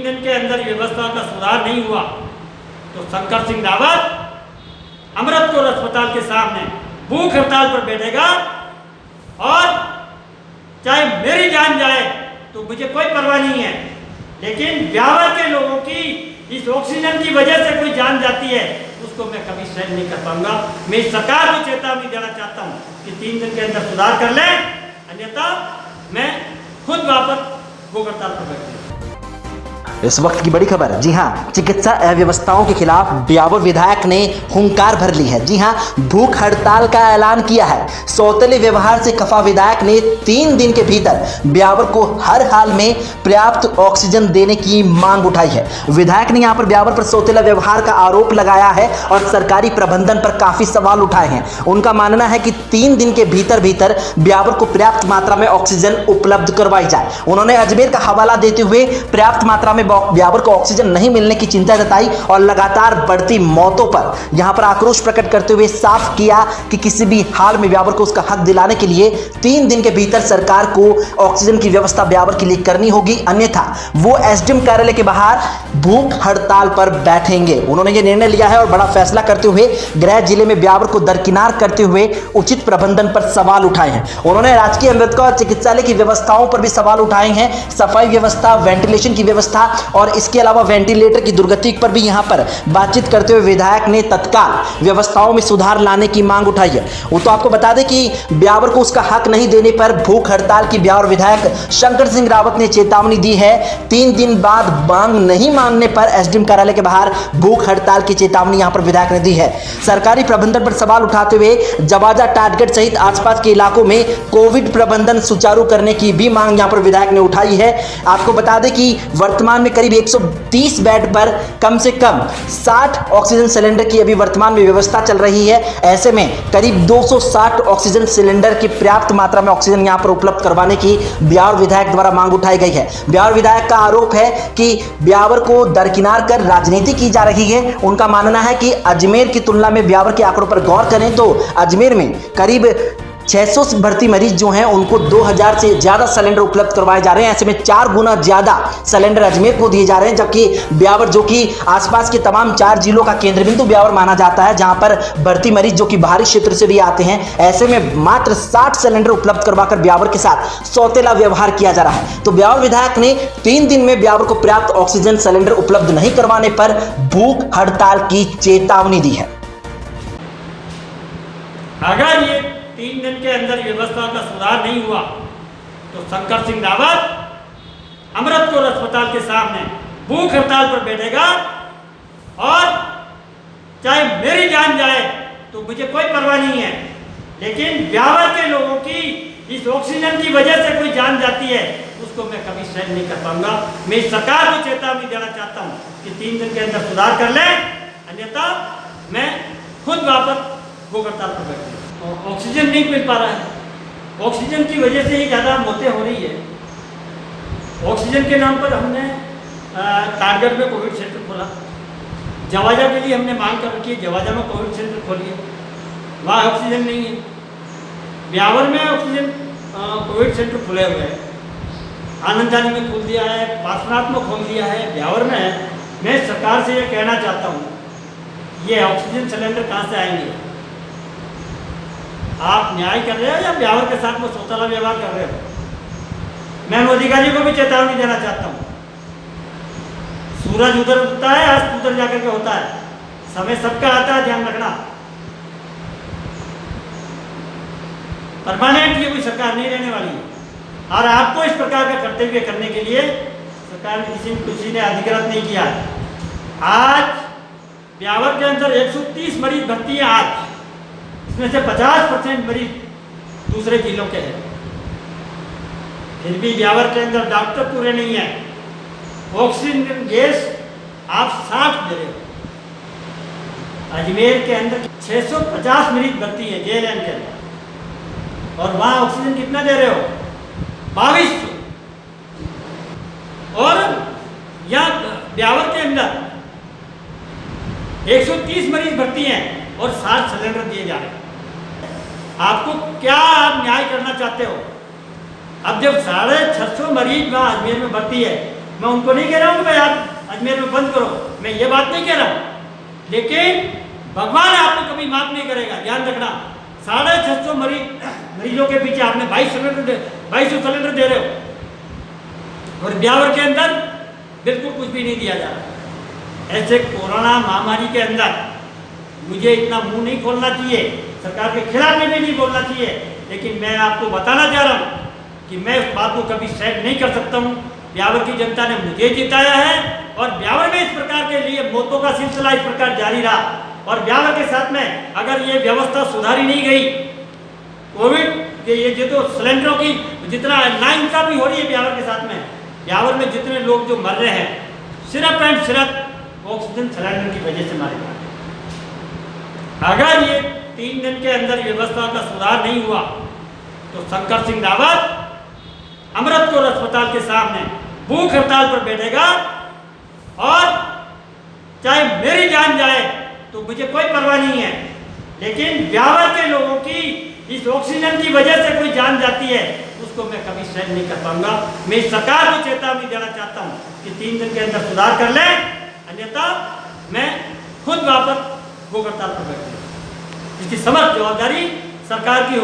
दिन के अंदर व्यवस्था का सुधार नहीं हुआ तो शंकर सिंह रावत अमृतपुर अस्पताल के सामने भूख हड़ताल पर बैठेगा और चाहे मेरी जान जाए तो मुझे कोई परवाह नहीं है, लेकिन ब्यावर के लोगों की इस ऑक्सीजन की वजह से कोई जान जाती है उसको मैं कभी सहन नहीं कर पाऊंगा। मैं इस सरकार को चेतावनी देना चाहता हूं कि 3 दिन के अंदर सुधार कर लें, अन्यथा मैं खुद वापस भूख हड़ताल पर बैठूंगा। इस वक्त की बड़ी खबर, जी हां, चिकित्सा अव्यवस्थाओं के खिलाफ ब्यावर विधायक ने हुंकार भर ली है। जी हां, भूख हड़ताल का ऐलान किया है। सौतेले व्यवहार से खफा विधायक ने 3 दिन के भीतर ब्यावर को हर हाल में पर्याप्त ऑक्सीजन देने की मांग उठाई है। विधायक ने यहां पर ब्यावर पर सौतेला व्यवहार का आरोप लगाया है और सरकारी प्रबंधन पर काफी सवाल उठाए हैं। उनका मानना है कि 3 दिन के भीतर भीतर ब्यावर को पर्याप्त मात्रा में ऑक्सीजन उपलब्ध करवाई जाए। उन्होंने अजमेर का हवाला देते हुए पर्याप्त मात्रा में ब्यावर को ऑक्सीजन नहीं मिलने की चिंता जताई और लगातार बढ़ती मौतों पर यहां पर आक्रोश प्रकट करते हुए साफ किया कि किसी भी हाल में ब्यावर को उसका हक दिलाने के लिए 3 दिन के भीतर सरकार को ऑक्सीजन की व्यवस्था ब्यावर के लिए करनी होगी, अन्यथा वो एसडीएम कार्यालय के बाहर भूख हड़ताल पर बैठेंगे। उन्होंने यह निर्णय लिया है और बड़ा फैसला करते हुए गृह जिले में ब्यावर को दरकिनार करते हुए उचित प्रबंधन पर सवाल उठाए हैं। उन्होंने राजकीय अम्बेडकर चिकित्सालय की व्यवस्थाओं पर भी सवाल उठाए हैं, सफाई व्यवस्था, वेंटिलेशन की व्यवस्था और इसके अलावा वेंटिलेटर की दुर्गति पर भी यहां पर बातचीत करते हुए विधायक ने तत्काल व्यवस्थाओं में सुधार लाने की मांग उठाई है। वो तो आपको बता दें कि ब्यावर को उसका हक नहीं देने पर भूख हड़ताल की ब्यावर विधायक शंकर सिंह रावत ने चेतावनी दी है। 3 दिन बाद मांग नहीं मानने पर एसडीएम कार्यालय के बाहर भूख हड़ताल की चेतावनी यहां पर विधायक ने दी है। सरकारी प्रबंधन पर सवाल उठाते हुए जवाजा, टाटगढ़ सहित आसपास के इलाकों में कोविड प्रबंधन सुचारू करने की भी मांग यहां पर विधायक ने उठाई है। आपको बता दें कि वर्तमान में करीब 130 बेड पर कम से कम 60 ऑक्सीजन सिलेंडर की अभी वर्तमान में व्यवस्था चल रही है। ऐसे में करीब 260 ऑक्सीजन सिलेंडर की पर्याप्त मात्रा में ऑक्सीजन यहां पर उपलब्ध करवाने की ब्यावर विधायक द्वारा मांग उठाई गई है। ब्यावर विधायक का आरोप है कि ब्यावर को दरकिनार कर राजनीति की जा रही है। उनका मानना है कि अजमेर की तुलना में ब्यावर के आंकड़ों पर गौर करें तो अजमेर में करीब 600 भर्ती मरीज जो हैं उनको 2000 से ज्यादा सिलेंडर उपलब्ध करवाए जा रहे हैं। ऐसे में 4 गुना ज्यादा सिलेंडर अजमेर को दिए जा रहे हैं, जबकि ब्यावर जो कि आसपास के तमाम 4 जिलों का केंद्र बिंदु ब्यावर माना जाता है, जहां पर भर्ती मरीज जो कि बाहरी क्षेत्र से भी आते हैं, ऐसे में मात्र 60 सिलेंडर उपलब्ध करवाकर ब्यावर के साथ सौतेला व्यवहार किया जा रहा है। तो ब्यावर विधायक ने 3 दिन में ब्यावर को पर्याप्त ऑक्सीजन सिलेंडर उपलब्ध नहीं करवाने पर भूख हड़ताल की चेतावनी दी है। अगर ये 3 दिन के अंदर व्यवस्था का सुधार नहीं हुआ तो शंकर सिंह रावत अमृतपुर अस्पताल के सामने भूख हड़ताल पर बैठेगा और चाहे मेरी जान जाए तो मुझे कोई परवाह नहीं है, लेकिन ब्यावर के लोगों की इस ऑक्सीजन की वजह से कोई जान जाती है उसको मैं कभी सहन नहीं कर पाऊंगा। मैं इस सरकार को चेतावनी देना चाहता हूं कि 3 दिन के अंदर सुधार कर लें, अन्यथा मैं खुद वापस भूख हड़ताल पर बैठूंगा। ऑक्सीजन नहीं मिल पा रहा है, ऑक्सीजन की वजह से ही ज़्यादा मौतें हो रही है। ऑक्सीजन के नाम पर हमने टाटगढ़ में कोविड सेंटर खोला, जवाजा के लिए हमने मांग कर रखी है, जवाजा में कोविड सेंटर खोलिए, वहाँ ऑक्सीजन नहीं है। ब्यावर में ऑक्सीजन कोविड सेंटर खुले हुए हैं, आनंदानी में खोल दिया है, पार्श्वनाथ में खोल दिया है, ब्यावर में है। मैं सरकार से ये कहना चाहता हूँ, ये ऑक्सीजन सिलेंडर कहाँ से आएंगे? आप न्याय कर रहे हो या ब्यावर के साथ में सौतेला व्यवहार कर रहे हो? मैं अधिकारी को भी चेतावनी देना चाहता हूँ, सूरज उधर उगता है, आज उधर जाकर के होता है, समय सबका आता है, ध्यान रखना। परमानेंट ये कोई सरकार नहीं रहने वाली है और आपको इस प्रकार का कर्तव्य करने के लिए सरकार ने किसी ने अधिकृत नहीं किया है। आज ब्यावर के अंदर 130 मरीज भर्ती हैं आज, इसमें से 50% मरीज दूसरे जिलों के हैं, फिर भी ब्यावर के अंदर डॉक्टर पूरे नहीं है। ऑक्सीजन गैस आप 60 दे रहे हो। अजमेर के अंदर 650 मरीज भर्ती है जेएलएन के अंदर और वहाँ ऑक्सीजन कितना दे रहे हो? 2200। और यहाँ ब्यावर के अंदर 130 मरीज भर्ती हैं और 60 सिलेंडर दिए जा रहे हैं। आपको क्या आप न्याय करना चाहते हो? अब जब 650 मरीज वहाँ अजमेर में भर्ती है मैं उनको नहीं कह रहा हूँ कि भाई आप अजमेर में बंद करो, मैं ये बात नहीं कह रहा हूँ, लेकिन भगवान आपको कभी माफ नहीं करेगा, ध्यान रखना। 650 मरीजों के पीछे आपने 2200 सिलेंडर दे रहे हो, और ब्यावर के अंदर बिल्कुल कुछ भी नहीं दिया जा रहा। ऐसे कोरोना महामारी के अंदर मुझे इतना मुंह नहीं खोलना चाहिए, सरकार के खिलाफ में भी नहीं बोलना चाहिए, लेकिन मैं आपको बताना चाह रहा हूँ कि मैं उस बात को कभी सहन नहीं कर सकता हूँ। ब्यावर की जनता ने मुझे जिताया है, और ब्यावर में इस प्रकार के लिए मौतों का सिलसिला इस प्रकार जारी रहा, और ब्यावर के साथ में अगर ये व्यवस्था सुधारी नहीं गई, कोविड के ये जो तो सिलेंडरों की जितना नाइंसाफी हो रही है ब्यावर के साथ में, ब्यावर में जितने लोग जो मर रहे हैं सिर्फ एंड सिर्फ ऑक्सीजन सिलेंडर की वजह से मारे गए। अगर ये 3 दिन के अंदर व्यवस्था का सुधार नहीं हुआ तो शंकर सिंह रावत अमृतसर अस्पताल के सामने भूख हड़ताल पर बैठेगा, और चाहे मेरी जान जाए तो मुझे कोई परवाह नहीं है, लेकिन ब्यावर के लोगों की इस ऑक्सीजन की वजह से कोई जान जाती है उसको मैं कभी सहन नहीं कर पाऊंगा। मैं इस सरकार को चेतावनी देना चाहता हूं कि 3 दिन के अंदर सुधार कर लें, अन्यथा मैं खुद वापस भूख हड़ताल पर बैठूंगा। इसकी समस्त जवाबदारी सरकार की